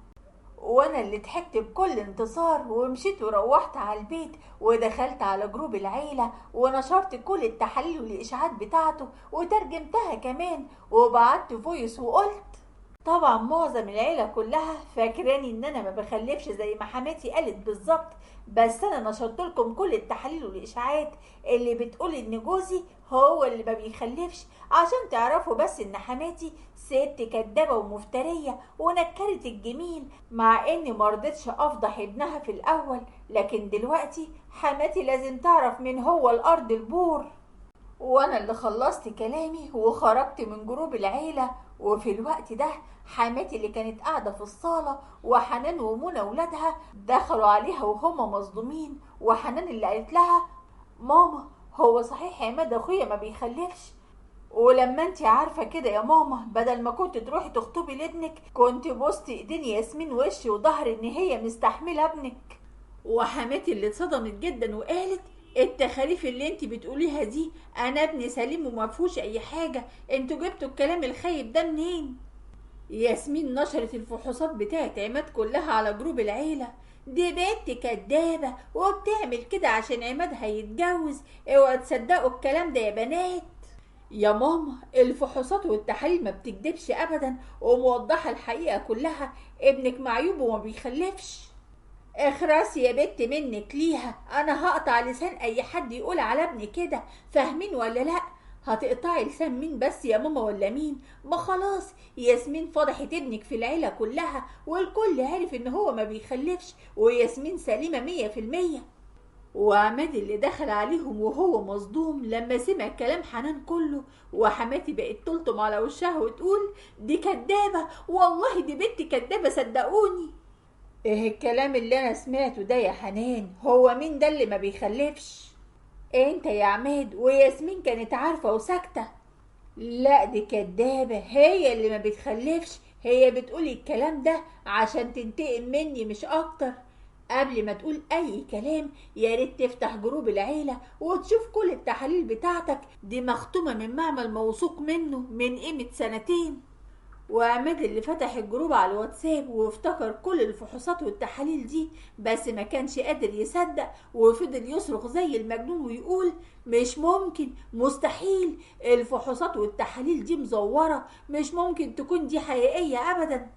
وانا اللي ضحكت بكل انتصار ومشيت وروحت على البيت، ودخلت على جروب العيلة ونشرت كل التحاليل والاشاعات بتاعته وترجمتها كمان، وبعت فويس وقلت. طبعا معظم العيلة كلها فاكراني ان انا ما بخلفش زي ما حماتي قالت بالظبط، بس انا نشرت لكم كل التحاليل والاشاعات اللي بتقول ان جوزي هو اللي ما بيخلفش، عشان تعرفوا بس ان حماتي ست كدابة ومفترية ونكرت الجميل، مع اني مرضتش افضح ابنها في الاول، لكن دلوقتي حماتي لازم تعرف من هو الارض البور. وانا اللي خلصت كلامي وخرجت من جروب العيلة. وفي الوقت ده حماتي اللي كانت قاعدة في الصالة وحنان ومنى ولادها دخلوا عليها وهم مصدومين، وحنان اللي قالت لها ماما هو صحيح عماد اخويا ما بيخلفش؟ ولما انتي عارفة كده يا ماما، بدل ما كنت تروحي تخطبي لابنك كنت بوستي ايدين ياسمين وش وظهر ان هي مستحملة ابنك. وحماتي اللي اتصدمت جدا وقالت التخاريف اللي انتي بتقوليها دي، انا ابني سليم ومفهوش اي حاجة، انتوا جبتوا الكلام الخايب ده منين؟ ياسمين نشرت الفحوصات بتاعت عماد كلها على جروب العيلة. دي بنت كدابة وبتعمل كده عشان عماد هيتجوز، اوعوا تصدقوا الكلام ده يا بنات. يا ماما الفحوصات والتحاليل ما بتكدبش ابدا، وموضحة الحقيقة كلها، ابنك معيوب وما بيخلفش. اخرسي يا بت منك ليها، انا هقطع لسان اي حد يقول على ابني كده، فاهمين ولا لا؟ هتقطعي لسان مين بس يا ماما ولا مين؟ ما خلاص ياسمين فضحت ابنك في العيلة كلها، والكل عارف ان هو ما بيخلفش، وياسمين سليمة 100%. وعماد اللي دخل عليهم وهو مصدوم لما سمع كلام حنان كله، وحماتي بقت تلطم على وشها وتقول دي كدابة، والله دي بنت كدابة صدقوني. ايه الكلام اللي انا سمعته ده يا حنان؟ هو مين ده اللي ما بيخلفش؟ انت يا عماد، وياسمين كانت عارفة وساكتة. لا دي كدابة، هي اللي ما بتخلفش، هي بتقولي الكلام ده عشان تنتقم مني مش اكتر. قبل ما تقول اي كلام يا ريت تفتح جروب العيلة وتشوف كل التحاليل بتاعتك، دي مختومة من معمل موثوق منه من قيمة سنتين. وعماد اللي فتح الجروب على الواتساب وافتكر كل الفحوصات والتحاليل دي، بس ما كانش قادر يصدق، وفضل يصرخ زي المجنون ويقول مش ممكن، مستحيل، الفحوصات والتحاليل دي مزورة، مش ممكن تكون دي حقيقية ابدا.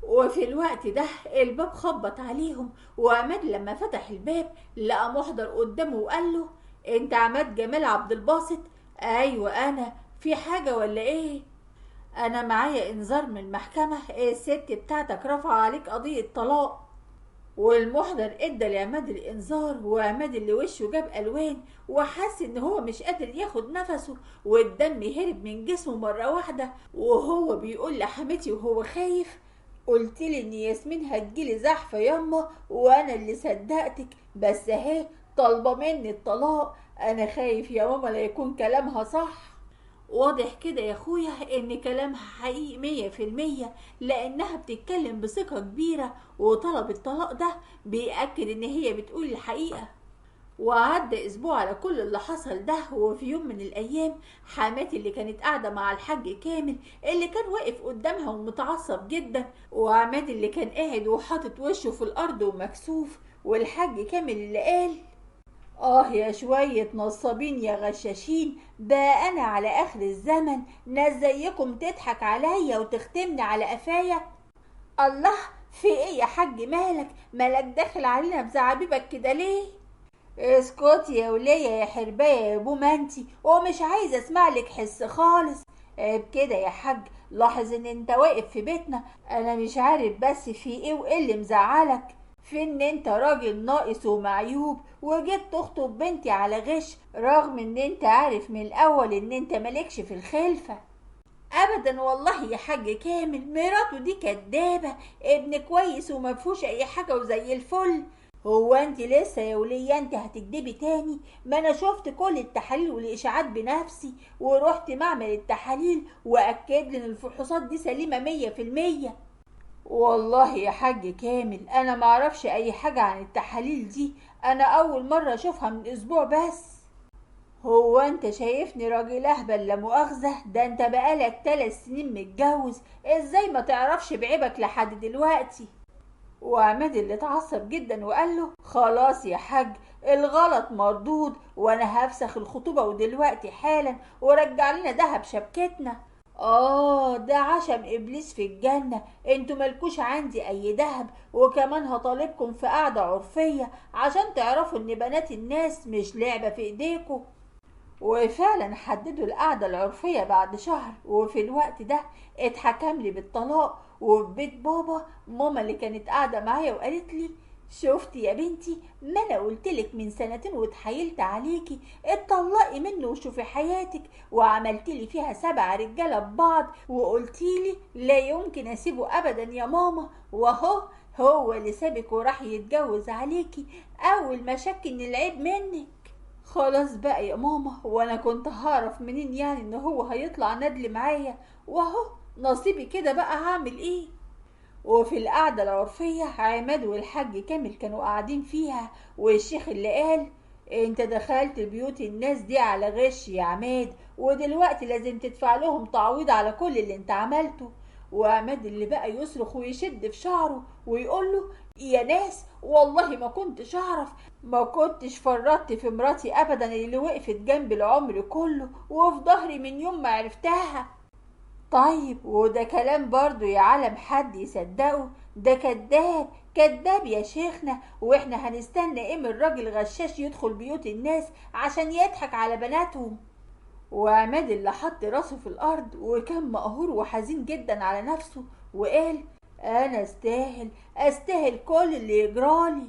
وفي الوقت ده الباب خبط عليهم، وعماد لما فتح الباب لقى محضر قدامه وقال له: انت عماد جمال عبد الباسط؟ ايوه انا، في حاجة ولا ايه؟ انا معايا انذار من المحكمة، الست بتاعتك رفع عليك قضية طلاق. والمحضر ادى لعماد الانذار، وعماد اللي وشه جاب الوان وحس ان هو مش قادر ياخد نفسه، والدم هرب من جسمه مره واحده، وهو بيقول لحماتي وهو خايف: قلتلي ان ياسمين هتجيلي زحفه ياما وانا اللي صدقتك، بس اهي طالبه مني الطلاق. انا خايف يا ماما لا يكون كلامها صح. واضح كده يا اخويا ان كلامها حقيقي 100%، لانها بتتكلم بثقة كبيرة، وطلب الطلاق ده بيأكد ان هي بتقول الحقيقة. وعدى اسبوع على كل اللي حصل ده، وفي يوم من الايام حماتي اللي كانت قاعدة مع الحاج كامل اللي كان واقف قدامها ومتعصب جدا، وعماد اللي كان قاعد وحاطط وشه في الارض ومكسوف، والحاج كامل اللي قال: يا شوية نصابين يا غشاشين، بقى أنا على آخر الزمن ناس زيكم تضحك عليا وتختمني على قفايا. الله، في إيه يا حاج؟ مالك داخل علينا بزعابيبك كده ليه؟ اسكتي يا ولية يا حرباية يا بوما انتي، ومش عايزة اسمع لك حس خالص. عيب كده يا حاج، لاحظ ان انت واقف في بيتنا، انا مش عارف بس في ايه وايه اللي مزعلك. في ان انت راجل ناقص ومعيوب وجيت تخطب بنتي على غش، رغم ان انت عارف من الاول ان انت مالكش في الخلفة. ابدا والله يا حاج كامل، مراته دي كدابة، ابن كويس ومفهوش اي حاجة وزي الفل. هو انت لسه يا ولية انت هتكدبي تاني؟ ما انا شفت كل التحاليل والاشاعات بنفسي، ورحت معمل التحاليل واكد لي ان الفحوصات دي سليمة 100%. والله يا حاج كامل انا معرفش اي حاجة عن التحاليل دي، انا اول مرة اشوفها من اسبوع بس. هو انت شايفني راجل اهبل لا مؤاخذة؟ ده انت بقالك 3 سنين متجوز، ازاي ما تعرفش بعيبك لحد دلوقتي؟ وعماد اللي اتعصب جدا وقال له: خلاص يا حاج، الغلط مردود، وانا هفسخ الخطوبة ودلوقتي حالا، ورجع لنا دهب شبكتنا. ده عشم ابليس في الجنة، انتوا ملكوش عندي اي دهب، وكمان هطالبكم في قعدة عرفية عشان تعرفوا ان بنات الناس مش لعبة في ايديكم. وفعلا حددوا القعدة العرفية بعد شهر، وفي الوقت ده اتحكم لي بالطلاق. وفي بيت بابا ماما اللي كانت قاعدة معايا وقالت لي: شفتي يا بنتي، ما انا قلتلك من سنتين واتحايلت عليكي اتطلقي منه وشوفي حياتك، وعملتلي فيها 7 رجالة ببعض، وقلتيلي لا يمكن اسيبه ابدا يا ماما، وهو هو اللي سابك وراح يتجوز عليكي اول ما شك ان العيب منك. خلاص بقى يا ماما، وانا كنت هعرف منين يعني ان هو هيطلع ندل معايا؟ واهو نصيبي كده، بقى هعمل ايه؟ وفي القعدة العرفية عماد والحاج كامل كانوا قاعدين فيها، والشيخ اللي قال: انت دخلت بيوت الناس دي على غش يا عماد، ودلوقتي لازم تدفع لهم تعويض على كل اللي انت عملته. وعماد اللي بقى يصرخ ويشد في شعره ويقول له: يا ناس والله ما كنتش اعرف، ما كنتش فرطت في مراتي ابدا اللي وقفت جنبي العمر كله وفي ظهري من يوم ما عرفتها. طيب وده كلام برضو يا عالم حد يصدقه؟ ده كداب كداب يا شيخنا، واحنا هنستنى ايه من راجل غشاش يدخل بيوت الناس عشان يضحك على بناتهم؟ وعماد اللي حط راسه في الارض وكان مقهور وحزين جدا على نفسه وقال: انا استاهل كل اللي يجرالي.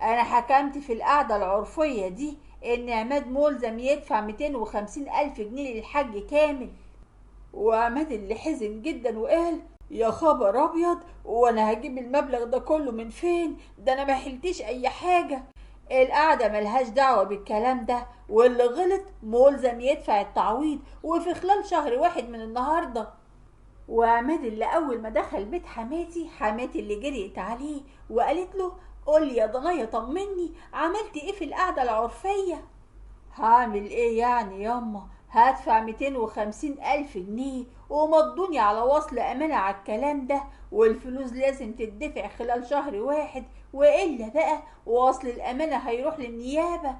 انا حكمت في القعدة العرفية دي ان عماد ملزم يدفع 250 الف جنيه للحاج كامل. وعماد اللي حزن جدا وقال: يا خبر ابيض، وانا هجيب المبلغ ده كله من فين؟ ده انا ما حلتش اي حاجة. القعدة ملهاش دعوة بالكلام ده، واللي غلط ملزم يدفع التعويض، وفي خلال شهر واحد من النهاردة. وعماد اللي اول ما دخل بيت حماتي اللي جريت عليه وقالت له: قول لي يا ضنايا طمني، عملت ايه في القعدة العرفية؟ هعمل ايه يعني ياما؟ هدفع 250 الف جنيه ومضوني على وصل امانة على الكلام ده، والفلوس لازم تدفع خلال شهر واحد، وإلا بقى وصل الامانة هيروح للنيابة.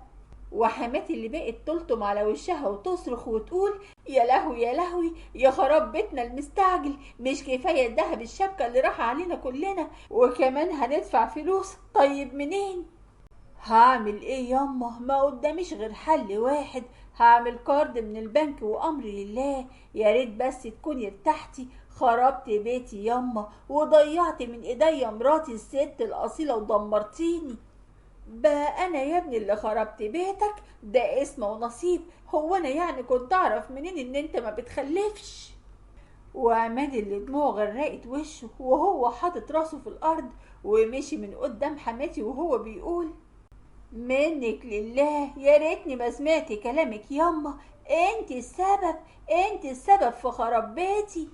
وحماتي اللي بقت تلطم على وشها وتصرخ وتقول: يا لهوي يا لهوي، يا خراب بيتنا المستعجل، مش كفاية الدهب الشبكة اللي راح علينا كلنا وكمان هندفع فلوس؟ طيب منين؟ هعمل ايه ياما؟ ما قداميش غير حل واحد، هعمل كارد من البنك وامري لله. يا ريت بس تكوني ارتحتي. خربت بيتي ياما وضيعت من ايديا مراتي الست الاصيله ودمرتيني. بقى انا يا ابني اللي خربت بيتك؟ ده اسم ونصيب. هو انا يعني كنت اعرف منين ان انت ما بتخلفش؟ وعماد اللي دموعه غرقت وشه وهو حاطط راسه في الارض ومشي من قدام حماتي وهو بيقول: منك لله، يا ريتني ما سمعت كلامك ياما، انت السبب في خراب بيتي.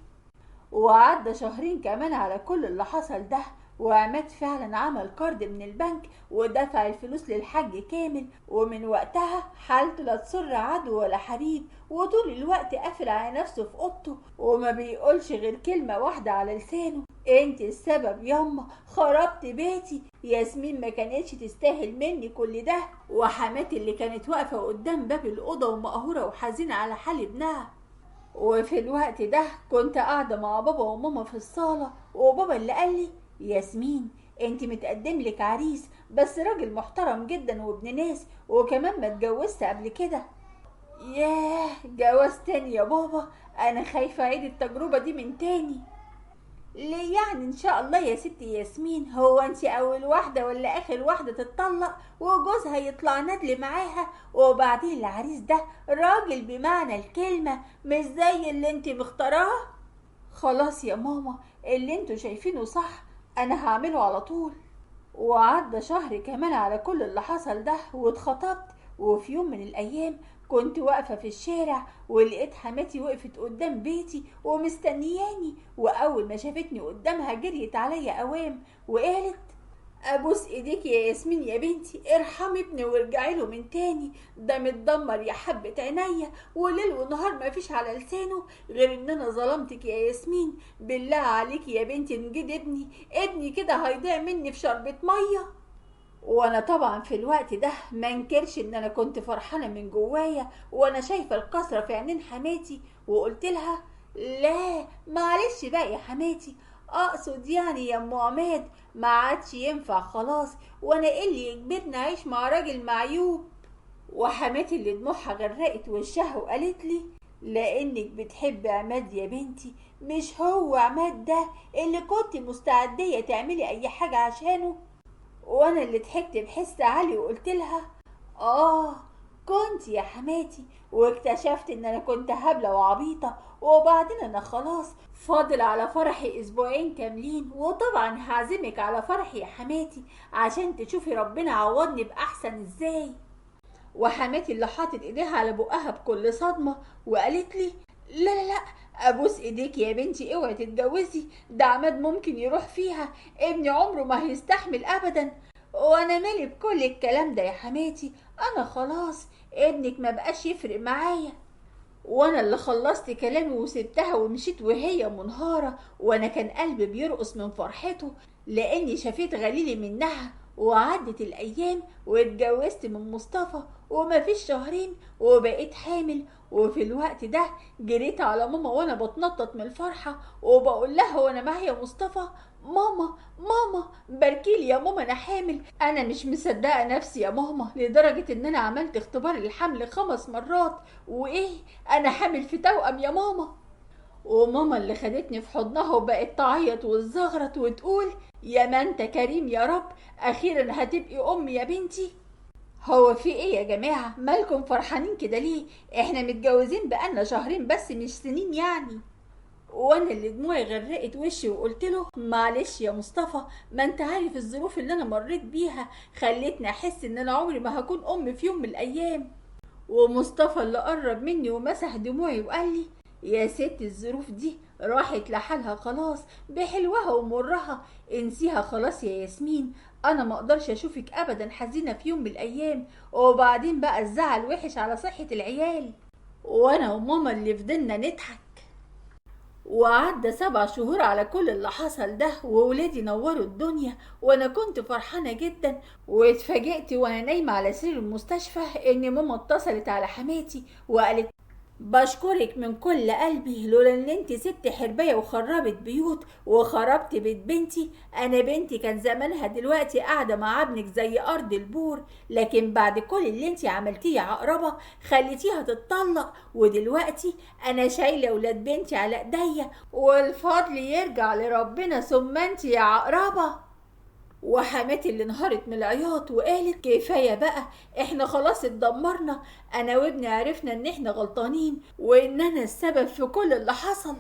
وعدى شهرين كمان على كل اللي حصل ده، وعماد فعلا عمل كارد من البنك ودفع الفلوس للحاج كامل، ومن وقتها حالته لا تسر عدو ولا حبيب، وطول الوقت قافل على نفسه في اوضته وما بيقولش غير كلمة واحدة على لسانه: انت السبب ياما، خربت بيتي. ياسمين ما كانتش تستاهل مني كل ده. وحماتي اللي كانت واقفة قدام باب الأوضة ومقهورة وحزينة على حال ابنها. وفي الوقت ده كنت قاعدة مع بابا وماما في الصالة، وبابا اللي قال لي: ياسمين، انت متقدم لك عريس بس راجل محترم جدا وابن ناس، وكمان ما اتجوزت قبل كده. ياه، جواز تاني يا بابا؟ انا خايفة اعيد التجربة دي من تاني. ليه يعني ان شاء الله يا ستي ياسمين؟ هو انت اول واحدة ولا اخر واحدة تتطلق وجوزها يطلع ندل معاها؟ وبعدين العريس ده راجل بمعنى الكلمة، مش زي اللي انت مختاراه. خلاص يا ماما، اللي انتوا شايفينه صح، انا هعمله على طول. وعدى شهر كمان على كل اللي حصل ده واتخطبت. وفي يوم من الايام كنت واقفة في الشارع ولقيت حماتي وقفت قدام بيتي ومستنياني، واول ما شافتني قدامها جريت عليا اوام وقالت: ابوس ايديك يا ياسمين يا بنتي، ارحمي ابني وارجعي له من تاني، ده متدمر يا حبة عينيا، وليل ونهار ما فيش على لسانه غير ان انا ظلمتك يا ياسمين. بالله عليك يا بنتي نجد ابني كده هيضيع مني في شربة مية. وانا طبعا في الوقت ده ما انكرش ان انا كنت فرحانة من جوايا وانا شايفة الكسرة في عينين حماتي، وقلت لها: لا معلش بقى يا حماتي، اقصد يعني يا ام عماد ما عادش ينفع خلاص، وانا ايه اللي يجبرني اعيش مع راجل معيوب؟ وحماتي اللي دموعها غرقت وشها وقالت لي: لانك بتحب عماد يا بنتي، مش هو عماد ده اللي كنت مستعدية تعملي اي حاجة عشانه؟ وانا اللي ضحكت بحس عالي وقلت لها: اه كنت يا حماتي، واكتشفت ان انا كنت هبلة وعبيطة، وبعدين انا خلاص فاضل على فرحي اسبوعين كاملين، وطبعا هعزمك على فرحي يا حماتي عشان تشوفي ربنا عوضني باحسن ازاي. وحماتي اللي حاطت ايديها على بقها بكل صدمة وقالت لي: لا لا لا، ابوس ايديك يا بنتي اوعي تتجوزي، ده عماد ممكن يروح فيها، ابني عمره ما هيستحمل ابدا. وانا مالي بكل الكلام ده يا حماتي؟ انا خلاص ابنك ما بقاش يفرق معايا. وانا اللي خلصت كلامي وسبتها ومشيت وهي منهارة، وانا كان قلبي بيرقص من فرحته لاني شفيت غليلي منها. وعدت الايام واتجوزت من مصطفى، وما فيش شهرين وبقيت حامل. وفي الوقت ده جريت على ماما وانا بتنطط من الفرحة وبقول لها وانا معايا مصطفى: ماما باركيلي يا ماما، انا حامل. انا مش مصدقة نفسي يا ماما، لدرجة ان انا عملت اختبار الحمل 5 مرات، وايه، انا حامل في توأم يا ماما. وماما اللي خدتني في حضنها وبقت تعيط وتزغرط وتقول: يا ما انت كريم يا رب، اخيرا هتبقي ام يا بنتي. هو في ايه يا جماعة؟ مالكم فرحانين كده ليه؟ احنا متجوزين بقالنا شهرين بس مش سنين يعني. وانا اللي دموعي غرقت وشي وقلت له: معلش يا مصطفى، ما انت عارف الظروف اللي انا مريت بيها خلتني احس ان انا عمري ما هكون ام في يوم من الايام. ومصطفى اللي قرب مني ومسح دموعي وقال لي: يا ست الظروف دي راحت لحالها خلاص، بحلوها ومرها، انسيها خلاص يا ياسمين، انا ما اقدرش اشوفك ابدا حزينه في يوم من الايام، وبعدين بقى الزعل وحش على صحه العيال. وانا وماما اللي فضلنا نضحك. وعدى 7 شهور على كل اللي حصل ده، وولادي نوروا الدنيا وانا كنت فرحانة جدا. واتفاجئت وانا نايمة على سرير المستشفى ان ماما اتصلت على حماتي وقالت: بشكرك من كل قلبي، لولا ان انت ست حرباية وخربت بيوت وخربت بيت بنتي، انا بنتي كان زمانها دلوقتي قاعدة مع ابنك زي ارض البور. لكن بعد كل اللي انت عملتيه يا عقربة خليتيها تتطلق، ودلوقتي انا شايلة ولاد بنتي على ايديا، والفضل يرجع لربنا ثم انت يا عقربة. وحماتي اللي انهارت من العياط وقالت: كفايه بقى، احنا خلاص اتدمرنا، انا وابني عرفنا ان احنا غلطانين وان انا السبب في كل اللي حصل.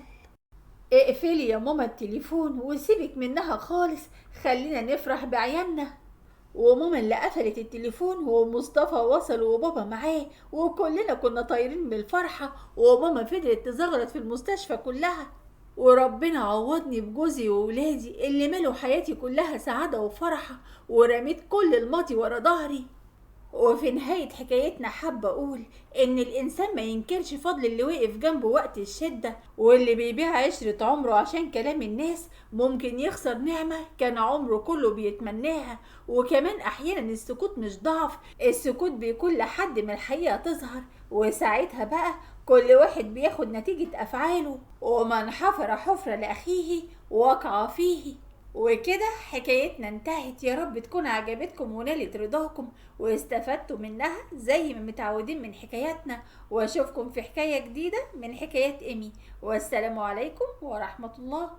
اقفلي يا ماما التليفون وسيبك منها خالص، خلينا نفرح بعيالنا. وماما اللي قفلت التليفون ومصطفى وصل وبابا معاه، وكلنا كنا طايرين من الفرحة، وماما فضلت تزغرط في المستشفى كلها. وربنا عوضني بجوزي وولادي اللي ملوا حياتي كلها سعادة وفرحة، ورميت كل الماضي ورا ظهري. وفي نهاية حكايتنا حابة أقول إن الإنسان ما ينكرش فضل اللي وقف جنبه وقت الشدة، واللي بيبيع عشرة عمره عشان كلام الناس ممكن يخسر نعمة كان عمره كله بيتمناها. وكمان أحيانا السكوت مش ضعف، السكوت بيكون لحد ما الحقيقة تظهر، وساعتها بقى كل واحد بياخد نتيجة أفعاله، ومن حفر حفرة لأخيه وقع فيه. وكده حكايتنا انتهت، يا رب تكون عجبتكم ونالت رضاكم واستفدتوا منها زي ما متعودين من حكاياتنا. واشوفكم في حكاية جديدة من حكايات إيمي، والسلام عليكم ورحمة الله.